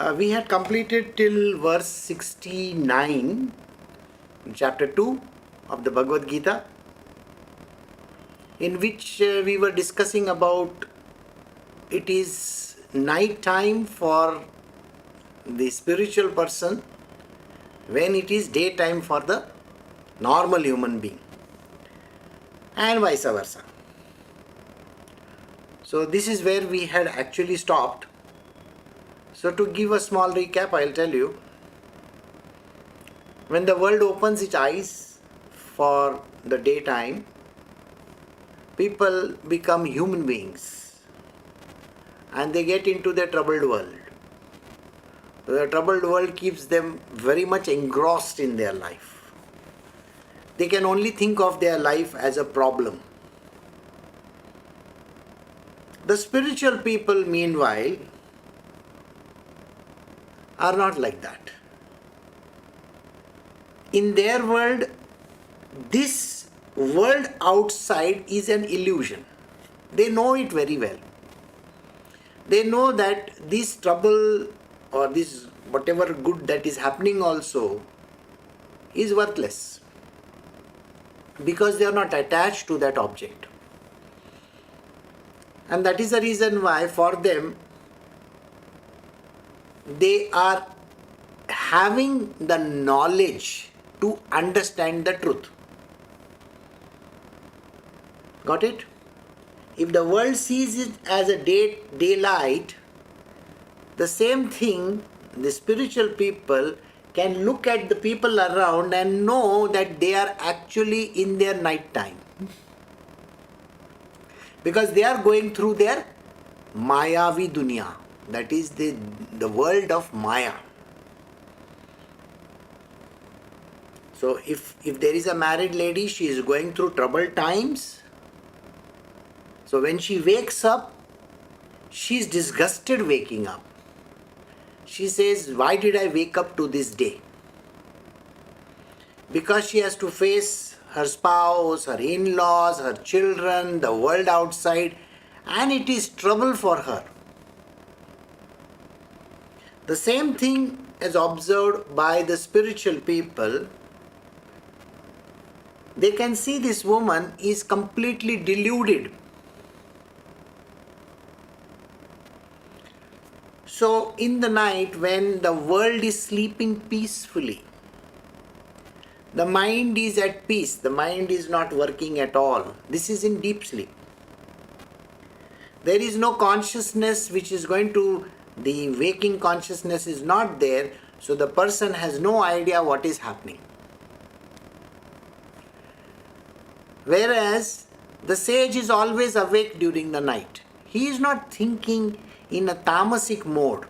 We had completed till verse 69, chapter 2 of the Bhagavad Gita, in which we were discussing about it is night time for the spiritual person when it is daytime for the normal human being, and vice versa. So this is where we had actually stopped. So to give a small recap, I'll tell you. When the world opens its eyes for the daytime, people become human beings and they get into the troubled world. The troubled world keeps them very much engrossed in their life. They can only think of their life as a problem. The spiritual people, meanwhile, are not like that. In their world, this world outside is an illusion. They know it very well. They know that this trouble or this whatever good that is happening also is worthless because they are not attached to that object. And that is the reason why for them they are having the knowledge to understand the truth. Got it? If the world sees it as a daylight, the same thing the spiritual people can look at the people around and know that they are actually in their night time. Because they are going through their Mayavi dunya, that is the world of Maya. So if there is a married lady, she is going through troubled times. So when she wakes up, she is disgusted waking up. She says, why did I wake up to this day? Because she has to face her spouse, her in-laws, her children, the world outside, and it is trouble for her. The same thing is observed by the spiritual people. They can see this woman is completely deluded. So in the night when the world is sleeping peacefully, the mind is at peace, the mind is not working at all. This is in deep sleep. There is no consciousness which is going to, the waking consciousness is not there, so the person has no idea what is happening. Whereas the sage is always awake during the night. He is not thinking in a tamasic mode.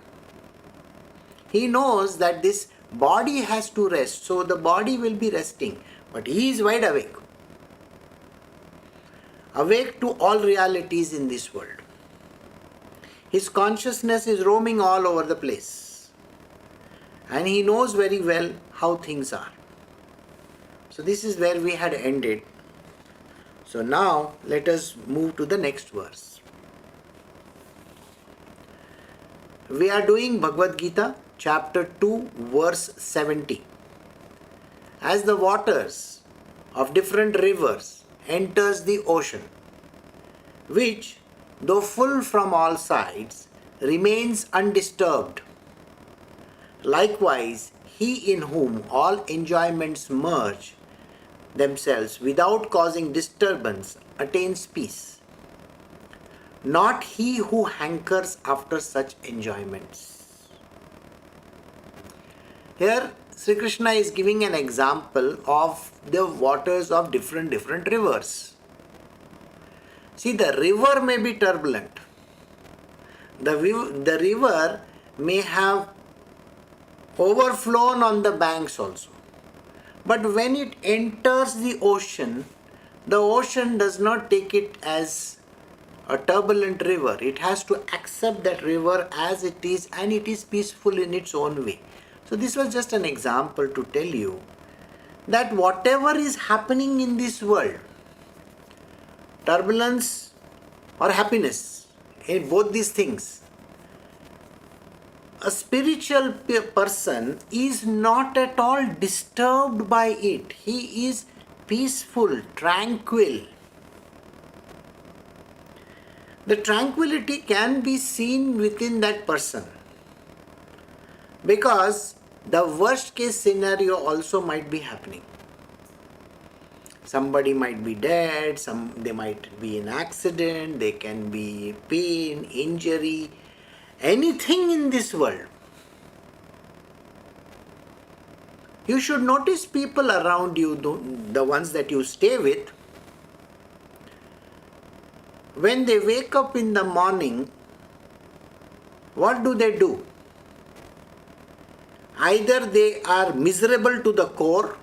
He knows that this body has to rest, so the body will be resting, but he is wide awake. Awake to all realities in this world. His consciousness is roaming all over the place. And he knows very well how things are. So this is where we had ended. So now let us move to the next verse. We are doing Bhagavad Gita, chapter 2, verse 70. As the waters of different rivers enters the ocean, which, though full from all sides, remains undisturbed, likewise he in whom all enjoyments merge themselves without causing disturbance attains peace. Not he who hankers after such enjoyments. Here Shri Krishna is giving an example of the waters of different rivers. See, the river may be turbulent. The river may have overflown on the banks also. But when it enters the ocean does not take it as a turbulent river. It has to accept that river as it is, and it is peaceful in its own way. So this was just an example to tell you that whatever is happening in this world, turbulence or happiness, in both these things, a spiritual person is not at all disturbed by it. He is peaceful, tranquil. The tranquility can be seen within that person, because the worst case scenario also might be happening. Somebody might be dead, they might be in accident, they can be pain, injury, anything in this world. You should notice people around you, the ones that you stay with, when they wake up in the morning, what do? Either they are miserable to the core,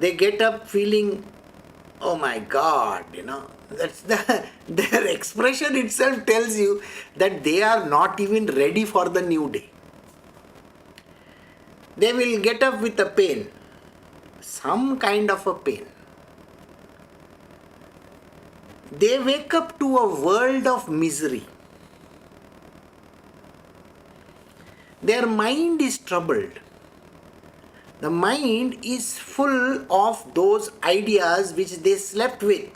they get up feeling, oh my God, that's their expression itself tells you that they are not even ready for the new day. They will get up with a pain, some kind of a pain. They wake up to a world of misery. Their mind is troubled. The mind is full of those ideas which they slept with.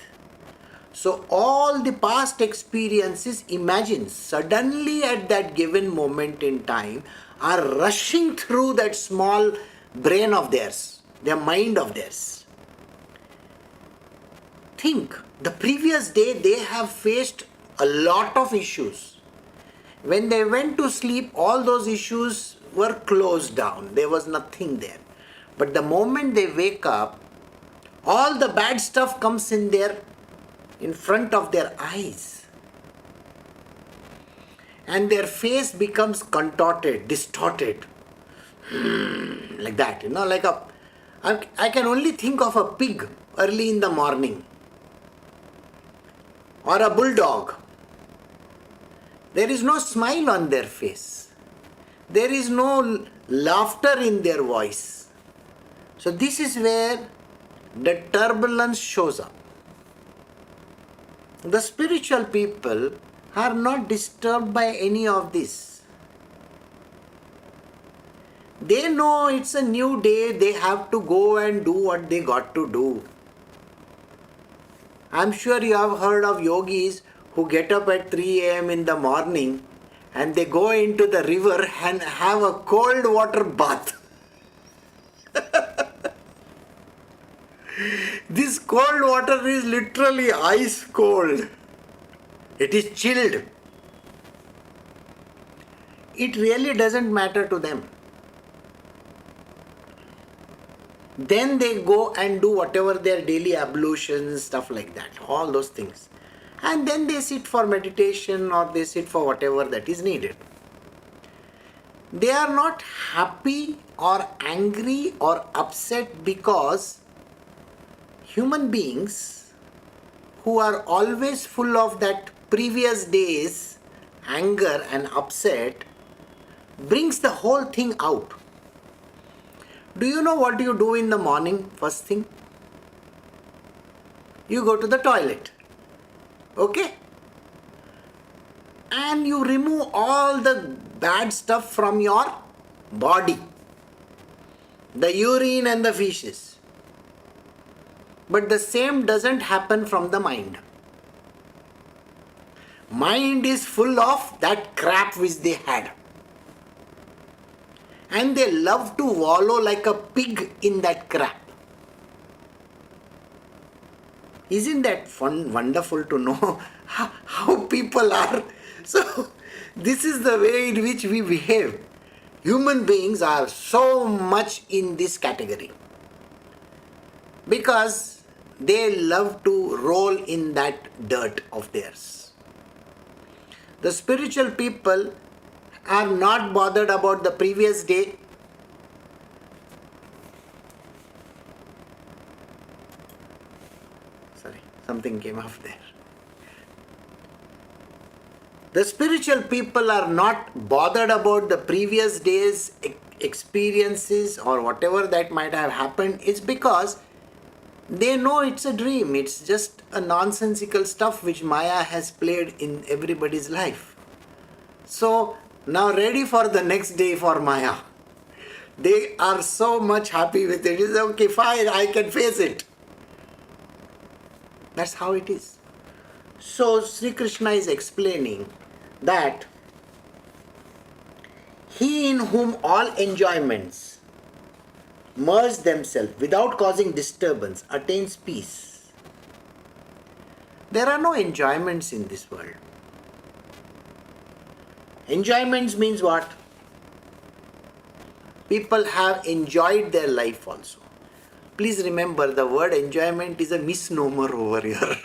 So all the past experiences imagined suddenly at that given moment in time are rushing through that small brain of theirs, their mind of theirs. Think, the previous day they have faced a lot of issues. When they went to sleep, all those issues were closed down. There was nothing there. But the moment they wake up, all the bad stuff comes in front of their eyes. And their face becomes contorted, distorted. Like that, I can only think of a pig early in the morning. Or a bulldog. There is no smile on their face. There is no laughter in their voice. So this is where the turbulence shows up. The spiritual people are not disturbed by any of this. They know it's a new day, they have to go and do what they got to do. I'm sure you have heard of yogis who get up at 3 a.m. in the morning and they go into the river and have a cold water bath. This cold water is literally ice cold. It is chilled. It really doesn't matter to them. Then they go and do whatever their daily ablutions, stuff like that, all those things. And then they sit for meditation or they sit for whatever that is needed. They are not happy or angry or upset because human beings who are always full of that previous day's anger and upset brings the whole thing out. Do you know what you do in the morning, first thing? You go to the toilet. Okay? And you remove all the bad stuff from your body. The urine and the feces. But the same doesn't happen from the mind. Mind is full of that crap which they had. And they love to wallow like a pig in that crap. Isn't that fun, wonderful to know how people are? So, this is the way in which we behave. Human beings are so much in this category. Because they love to roll in that dirt of theirs. The spiritual people are not bothered about the previous day. Sorry, something came up there. The spiritual people are not bothered about the previous day's experiences or whatever that might have happened. It's because they know it's a dream. It's just a nonsensical stuff which Maya has played in everybody's life. So now ready for the next day for Maya. They are so much happy with it. It's okay, fine, I can face it. That's how it is. So Sri Krishna is explaining that he in whom all enjoyments merge themselves without causing disturbance attains peace. There are no enjoyments in this world. Enjoyments means what? People have enjoyed their life also. Please remember, the word enjoyment is a misnomer over here.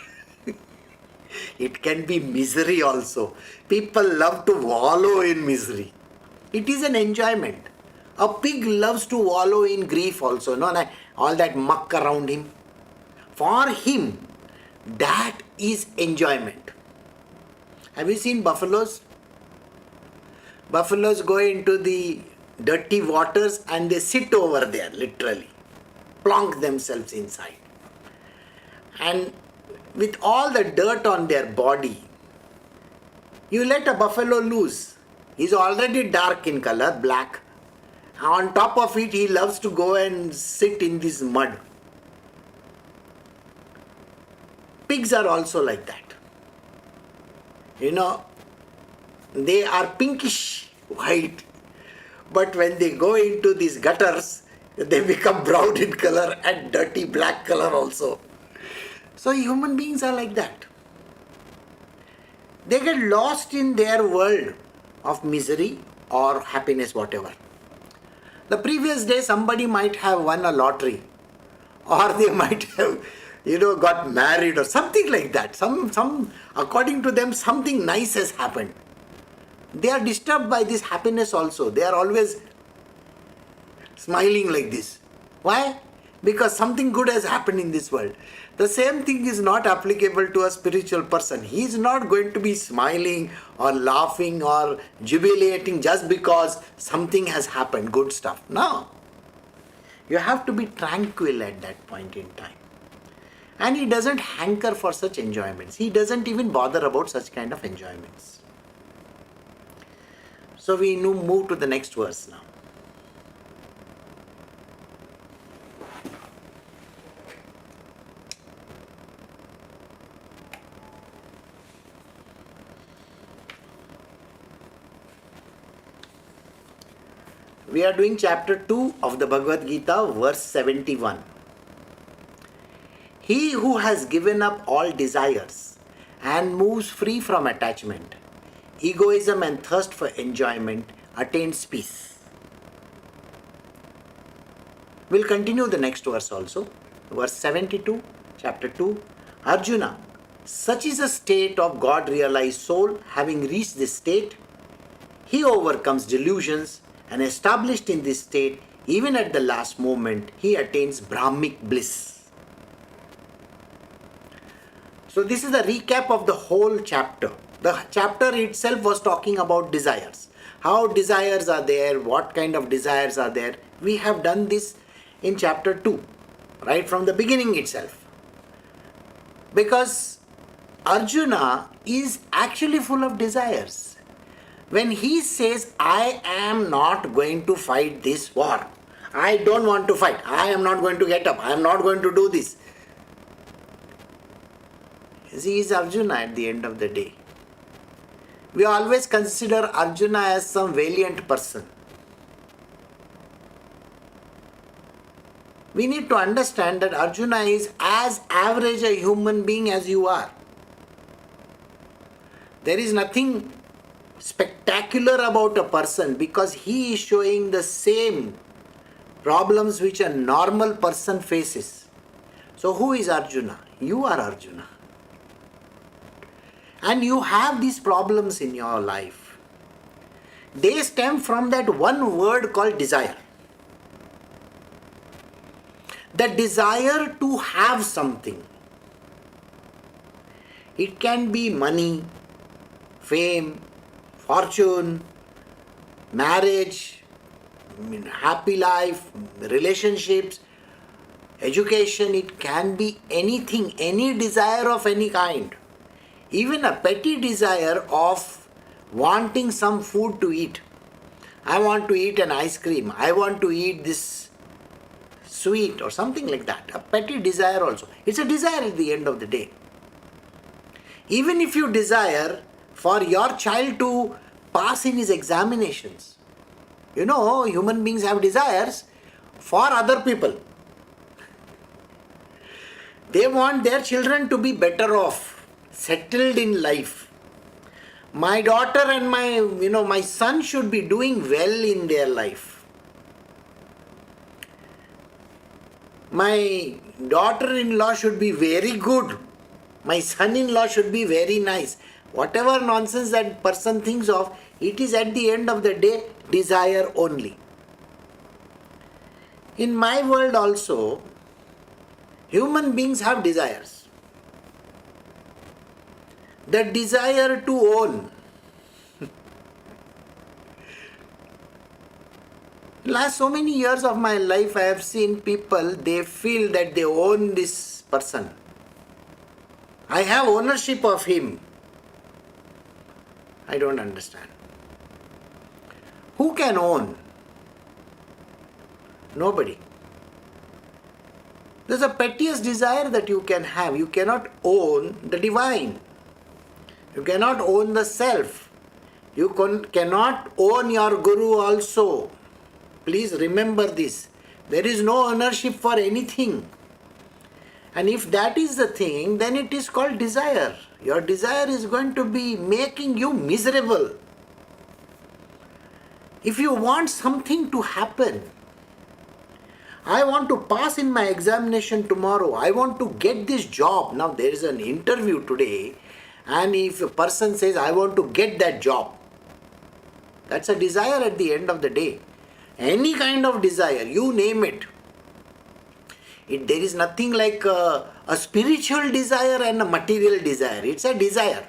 It can be misery also. People love to wallow in misery. It is an enjoyment. A pig loves to wallow in grief also. No, all that muck around him. For him, that is enjoyment. Have you seen buffaloes? Buffaloes go into the dirty waters and they sit over there, literally. Plonk themselves inside. And with all the dirt on their body, you let a buffalo loose. He's already dark in color, black. On top of it, he loves to go and sit in this mud. Pigs are also like that. You know, they are pinkish white, but when they go into these gutters, they become brown in color and dirty black color also. So human beings are like that. They get lost in their world of misery or happiness, whatever. The previous day somebody might have won a lottery, or they might have, got married or something like that. Some according to them, something nice has happened. They are disturbed by this happiness also. They are always smiling like this. Why? Because something good has happened in this world. The same thing is not applicable to a spiritual person. He is not going to be smiling or laughing or jubilating just because something has happened, good stuff. No. You have to be tranquil at that point in time. And he doesn't hanker for such enjoyments. He doesn't even bother about such kind of enjoyments. So we move to the next verse now. We are doing chapter 2 of the Bhagavad Gita, verse 71. He who has given up all desires and moves free from attachment, egoism and thirst for enjoyment attains peace. We'll continue the next verse also. Verse 72, chapter 2. Arjuna, such is a state of God-realized soul. Having reached this state, he overcomes delusions, and established in this state, even at the last moment, he attains Brahmic bliss. So this is a recap of the whole chapter. The chapter itself was talking about desires. How desires are there, what kind of desires are there. We have done this in chapter 2, right from the beginning itself. Because Arjuna is actually full of desires. When he says, I am not going to fight this war, I don't want to fight, I am not going to get up, I am not going to do this. He is Arjuna at the end of the day. We always consider Arjuna as some valiant person. We need to understand that Arjuna is as average a human being as you are. There is nothing spectacular about a person because he is showing the same problems which a normal person faces. So who is Arjuna? You are Arjuna. And you have these problems in your life. They stem from that one word called desire. The desire to have something. It can be money, fame, fortune, marriage, happy life, relationships, education. It can be anything, any desire of any kind. Even a petty desire of wanting some food to eat. I want to eat an ice cream. I want to eat this sweet or something like that. A petty desire also. It's a desire at the end of the day. Even if you desire for your child to pass in his examinations, human beings have desires for other people. They want their children to be better off, settled in life. My daughter and my son should be doing well in their life. My daughter-in-law should be very good. My son-in-law should be very nice. Whatever nonsense that person thinks of, it is at the end of the day desire only. In my world also, human beings have desires. The desire to own. Last so many years of my life, I have seen people, they feel that they own this person. I have ownership of him. I don't understand. Who can own? Nobody. There's a pettiest desire that you can have. You cannot own the divine. You cannot own the self. You cannot own your guru also. Please remember this. There is no ownership for anything. And if that is the thing, then it is called desire. Your desire is going to be making you miserable. If you want something to happen, I want to pass in my examination tomorrow. I want to get this job. Now there is an interview today, and if a person says, I want to get that job, that's a desire at the end of the day. Any kind of desire, you name it. There is nothing like a spiritual desire and a material desire. It's a desire.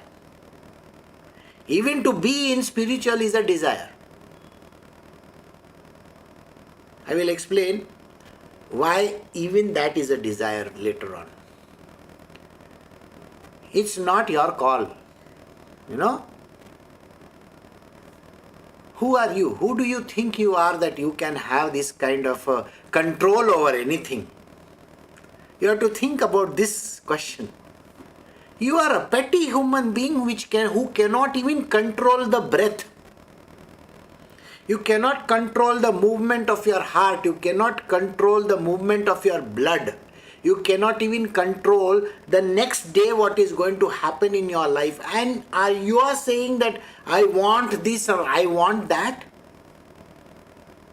Even to be in spiritual is a desire. I will explain why even that is a desire later on. It's not your call. Who are you? Who do you think you are that you can have this kind of control over anything? You have to think about this question. You are a petty human being who cannot even control the breath. You cannot control the movement of your heart. You cannot control the movement of your blood. You cannot even control the next day what is going to happen in your life. And you are saying that I want this or I want that?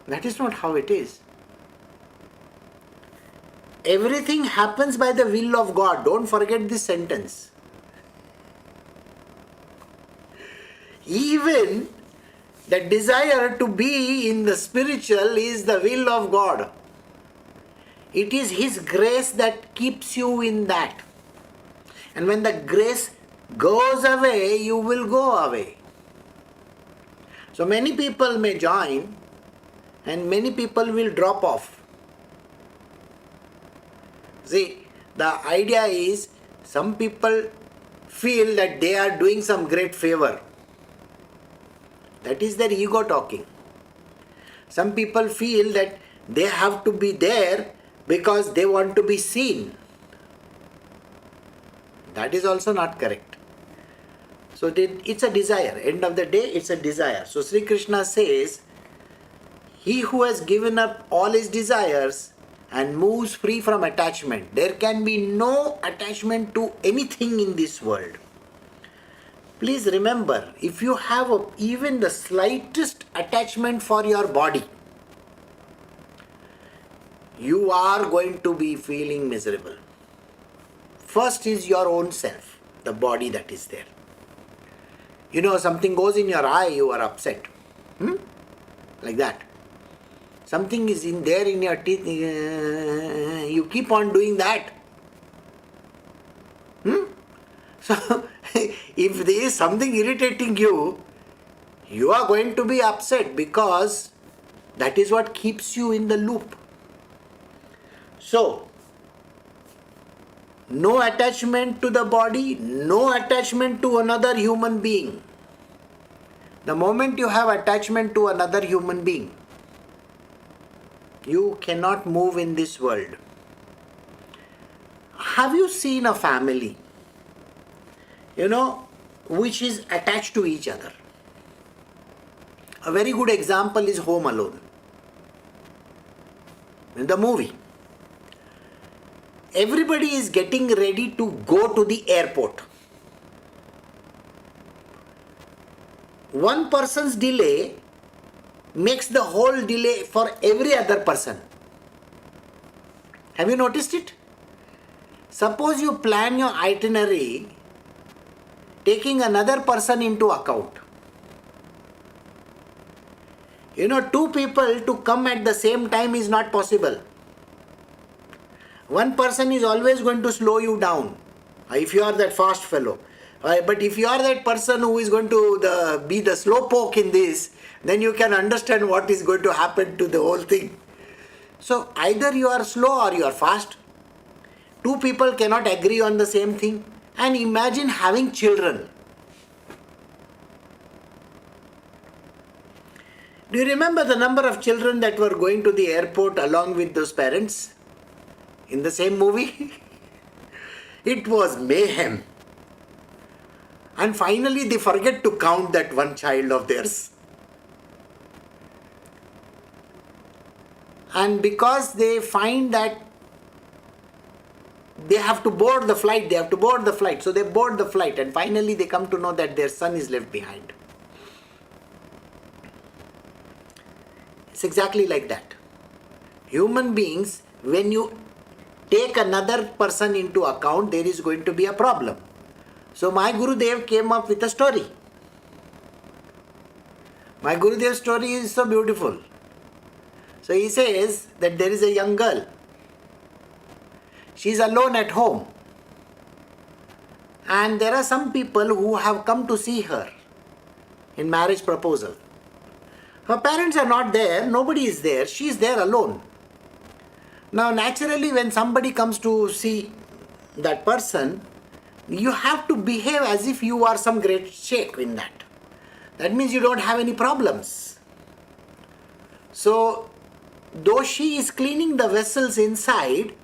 That is not how it is. Everything happens by the will of God. Don't forget this sentence. Even the desire to be in the spiritual is the will of God. It is His grace that keeps you in that. And when the grace goes away, you will go away. So many people may join and many people will drop off. See, the idea is some people feel that they are doing some great favor. That is their ego talking. Some people feel that they have to be there because they want to be seen. That is also not correct. So it's a desire. End of the day, it's a desire. So Shri Krishna says, he who has given up all his desires and moves free from attachment, there can be no attachment to anything in this world. Please remember, if you have even the slightest attachment for your body, you are going to be feeling miserable. First is your own self, the body that is there. Something goes in your eye, you are upset. Like that. Something is there in your teeth, you keep on doing that. So, if there is something irritating you, you are going to be upset because that is what keeps you in the loop. So, no attachment to the body, no attachment to another human being. The moment you have attachment to another human being, you cannot move in this world. Have you seen a family, which is attached to each other? A very good example is Home Alone. In the movie, everybody is getting ready to go to the airport. One person's delay makes the whole delay for every other person. Have you noticed it? Suppose you plan your itinerary taking another person into account. Two people to come at the same time is not possible. One person is always going to slow you down if you are that fast fellow. But if you are that person who is going to be the slowpoke in this, then you can understand what is going to happen to the whole thing. So either you are slow or you are fast. Two people cannot agree on the same thing. And imagine having children. Do you remember the number of children that were going to the airport along with those parents in the same movie? It was mayhem. And finally they forget to count that one child of theirs. And because they find that they have to board the flight, so they board the flight, and finally they come to know that their son is left behind. It's exactly like that. Human beings, when you take another person into account, there is going to be a problem. So my Gurudev came up with a story. My Gurudev's story is so beautiful. So he says that there is a young girl. She is alone at home. And there are some people who have come to see her in marriage proposal. Her parents are not there, nobody is there, she is there alone. Now naturally when somebody comes to see that person, you have to behave as if you are some great sheikh in that. That means you don't have any problems. So, though she is cleaning the vessels inside,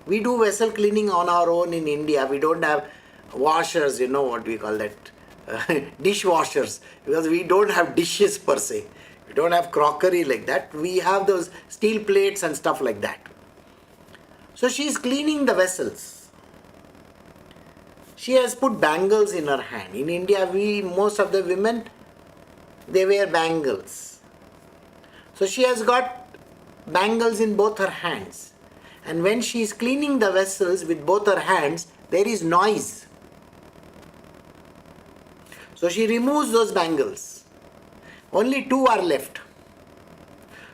we do vessel cleaning on our own in India. We don't have washers, what we call that, dishwashers, because we don't have dishes per se. We don't have crockery like that. We have those steel plates and stuff like that. So she is cleaning the vessels. She has put bangles in her hand. In India, most of the women, they wear bangles. So she has got bangles in both her hands. And when she is cleaning the vessels with both her hands, there is noise. So she removes those bangles. Only two are left.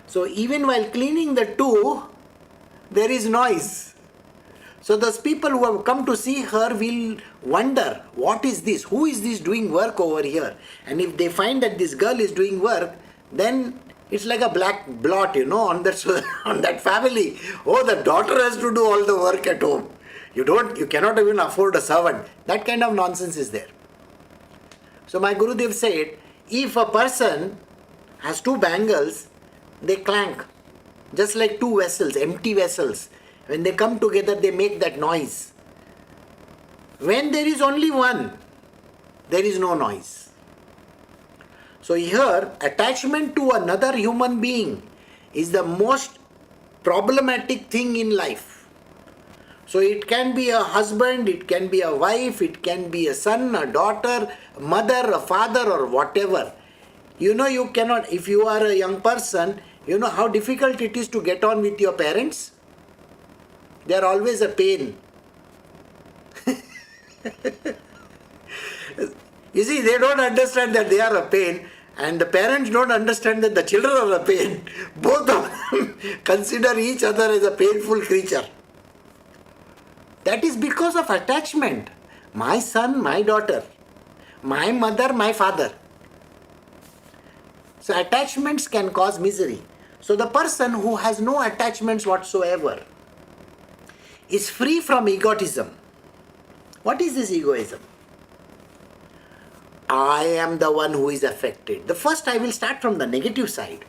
So even while cleaning the two, there is noise. So those people who have come to see her will wonder, what is this? Who is this doing work over here? And if they find that this girl is doing work, then it's like a black blot, on that family. Oh, the daughter has to do all the work at home. You cannot even afford a servant. That kind of nonsense is there. So my Gurudev said, if a person has two bangles, they clank. Just like two vessels, empty vessels. When they come together, they make that noise. When there is only one, there is no noise. So here, attachment to another human being is the most problematic thing in life. So it can be a husband, it can be a wife, it can be a son, a daughter, a mother, a father, or whatever. You cannot, if you are a young person, you know how difficult it is to get on with your parents? They are always a pain. You see, they don't understand that they are a pain, and the parents don't understand that the children are a pain. Both of them consider each other as a painful creature. That is because of attachment. My son, my daughter. My mother, my father. So attachments can cause misery. So the person who has no attachments whatsoever is free from egotism. What is this egoism? I am the one who is affected. The first I will start from the negative side.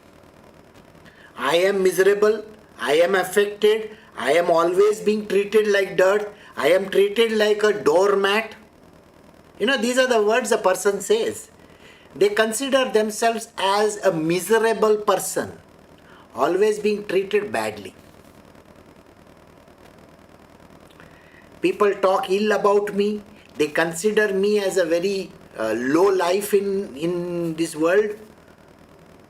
I am miserable, I am affected, I am always being treated like dirt, I am treated like a doormat. These are the words a person says. They consider themselves as a miserable person, always being treated badly. People talk ill about me, they consider me as a very low life in this world.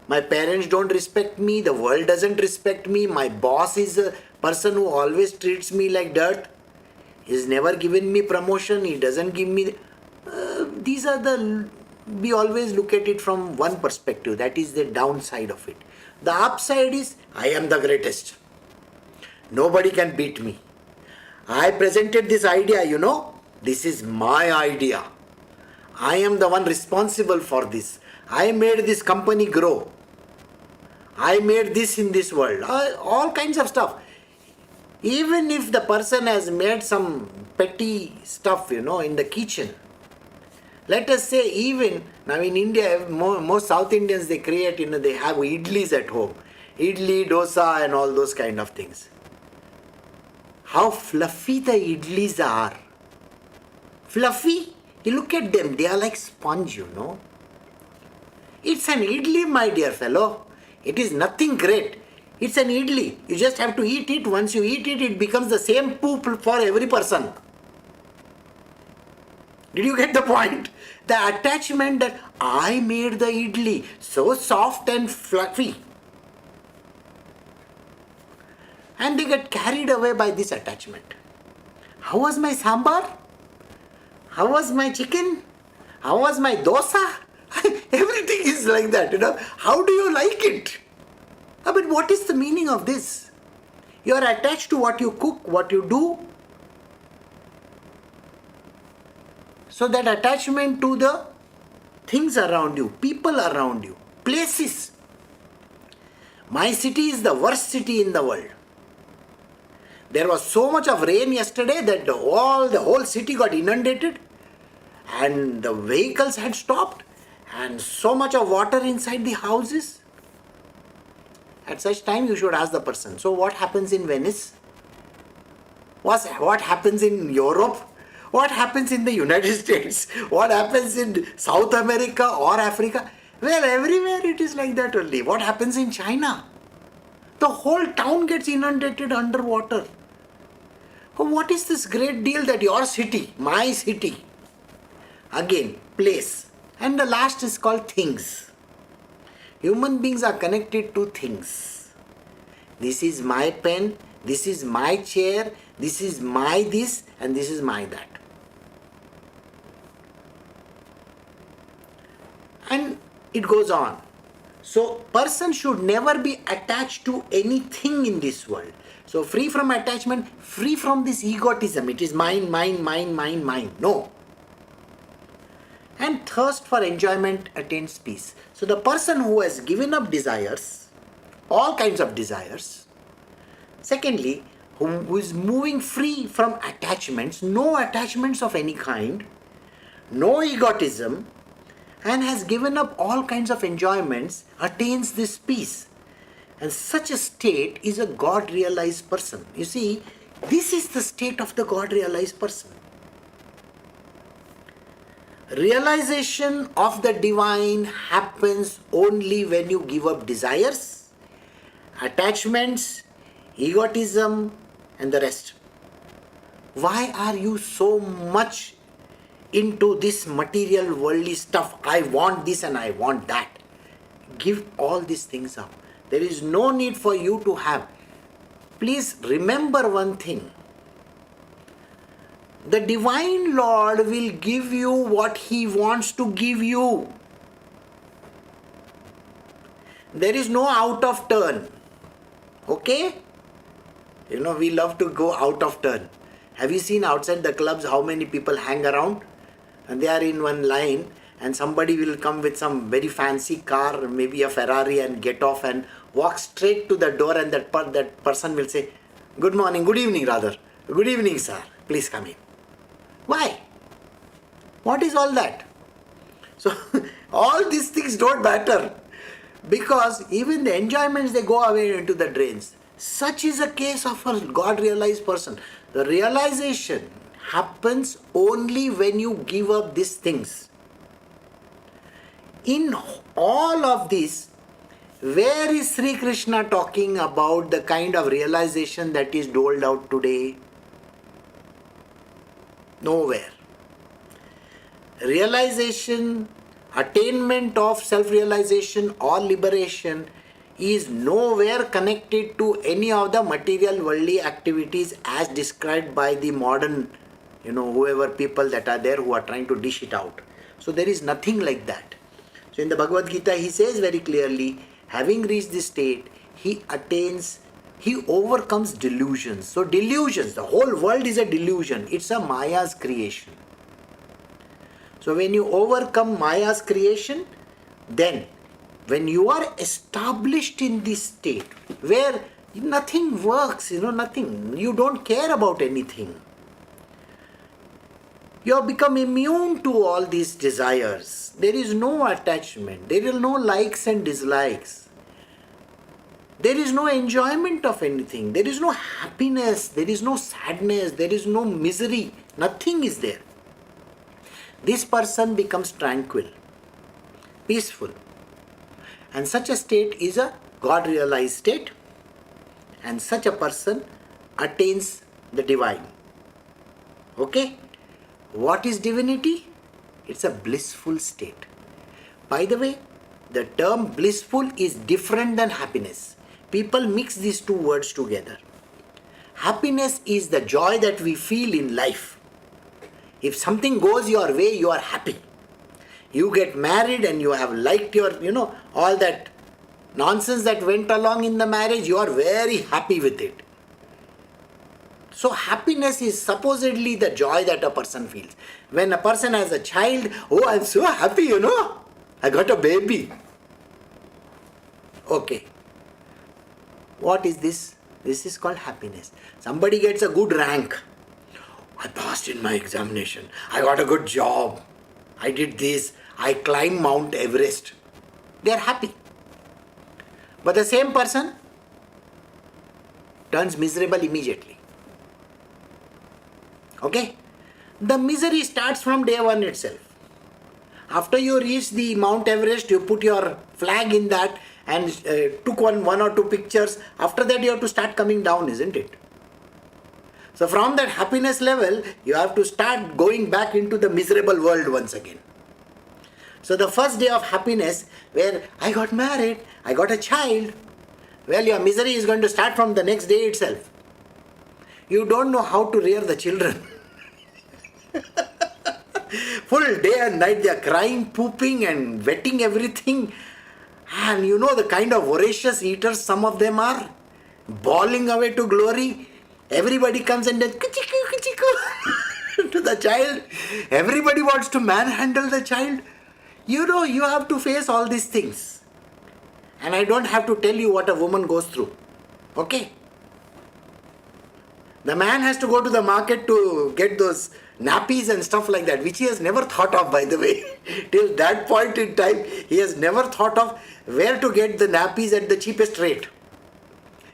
My parents don't respect me, the world doesn't respect me, my boss is a person who always treats me like dirt. He's never given me promotion, he doesn't give me... these are the... We always look at it from one perspective, that is the downside of it. The upside is, I am the greatest. Nobody can beat me. I presented this idea, this is my idea. I am the one responsible for this. I made this company grow. I made this in this world. All kinds of stuff. Even if the person has made some petty stuff, in the kitchen. Let us say even, now in India, most South Indians, they create, they have idlis at home. Idli, dosa and all those kind of things. How fluffy the idlis are. Fluffy? You look at them, they are like sponge, It's an idli, my dear fellow. It is nothing great. It's an idli. You just have to eat it. Once you eat it, it becomes the same poop for every person. Did you get the point? The attachment that I made the idli so soft and fluffy. And they get carried away by this attachment. How was my sambar? How was my chicken? How was my dosa? Everything is like that, How do you like it? But what is the meaning of this? You are attached to what you cook, what you do. So that attachment to the things around you, people around you, places. My city is the worst city in the world. There was so much of rain yesterday that the whole city got inundated and the vehicles had stopped and so much of water inside the houses. At such time you should ask the person, so what happens in Venice? What happens in Europe? What happens in the United States? What happens in South America or Africa? Well, everywhere it is like that only. What happens in China? The whole town gets inundated underwater. What is this great deal that your city, my city? Again, place. And the last is called things. Human beings are connected to things. This is my pen, this is my chair, this is my this, and this is my that. And it goes on. So, person should never be attached to anything in this world. So, free from attachment, free from this egotism. It is mine, mine, mine, mine, mine. No. And thirst for enjoyment attains peace. So, the person who has given up desires, all kinds of desires. Secondly, who is moving free from attachments, no attachments of any kind, no egotism, and has given up all kinds of enjoyments, attains this peace. And such a state is a God-realized person. You see, this is the state of the God-realized person. Realization of the divine happens only when you give up desires, attachments, egotism, and the rest. Why are you so much into this material worldly stuff? I want this and I want that. Give all these things up. There is no need for you to have. Please remember one thing. The Divine Lord will give you what He wants to give you. There is no out of turn. Okay? We love to go out of turn. Have you seen outside the clubs how many people hang around? And they are in one line and somebody will come with some very fancy car, maybe a Ferrari, and get off and walk straight to the door, and that person will say, good morning, good evening rather. Good evening, sir. Please come in. Why? What is all that? So All these things don't matter. Because even the enjoyments, they go away into the drains. Such is a case of a God-realized person. The realization happens only when you give up these things. In all of this, where is Shri Krishna talking about the kind of realization that is doled out today? Nowhere. Realization, attainment of self-realization or liberation is nowhere connected to any of the material worldly activities as described by the modern, whoever people that are there who are trying to dish it out. So there is nothing like that. So in the Bhagavad Gita, he says very clearly, having reached this state, he overcomes delusions. So delusions, the whole world is a delusion. It's a Maya's creation. So when you overcome Maya's creation, then when you are established in this state where nothing works, nothing, you don't care about anything. You have become immune to all these desires. There is no attachment. There is no likes and dislikes. There is no enjoyment of anything. There is no happiness. There is no sadness. There is no misery. Nothing is there. This person becomes tranquil, peaceful. And such a state is a God-realized state. And such a person attains the divine. Okay? What is divinity? It's a blissful state. By the way, the term blissful is different than happiness. People mix these two words together. Happiness is the joy that we feel in life. If something goes your way, you are happy. You get married and you have liked your, all that nonsense that went along in the marriage, you are very happy with it. So happiness is supposedly the joy that a person feels. When a person has a child, oh, I'm so happy, I got a baby. Okay. What is this? This is called happiness. Somebody gets a good rank. I passed in my examination. I got a good job. I did this. I climbed Mount Everest. They are happy. But the same person turns miserable immediately. Okay? The misery starts from day one itself. After you reach the Mount Everest, you put your flag in that and took one or two pictures. After that, you have to start coming down, isn't it? So from that happiness level, you have to start going back into the miserable world once again. So the first day of happiness, where I got married, I got a child, well, your misery is going to start from the next day itself. You don't know how to rear the children. Full day and night they are crying, pooping and wetting everything. And the kind of voracious eaters some of them are, bawling away to glory. Everybody comes and does kuchiku, kuchiku to the child. Everybody wants to manhandle the child. You have to face all these things. And I don't have to tell you what a woman goes through. Okay? The man has to go to the market to get those nappies and stuff like that, which he has never thought of, by the way. Till that point in time, he has never thought of where to get the nappies at the cheapest rate.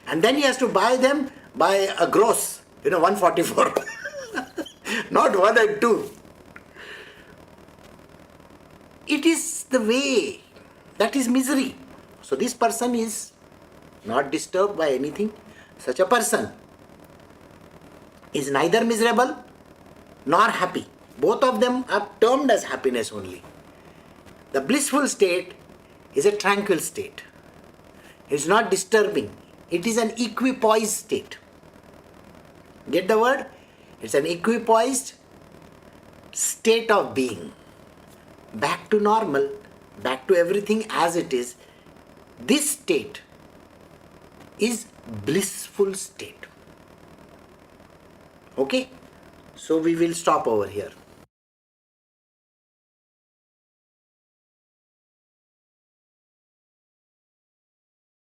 And then he has to buy them by a gross, 144. Not 1 and 2. It is the way. That is misery. So this person is not disturbed by anything. Such a person is neither miserable nor happy. Both of them are termed as happiness only. The blissful state is a tranquil state. It's not disturbing. It is an equipoised state. Get the word? It's an equipoised state of being. Back to normal, back to everything as it is. This state is blissful state. Okay? So we will stop over here.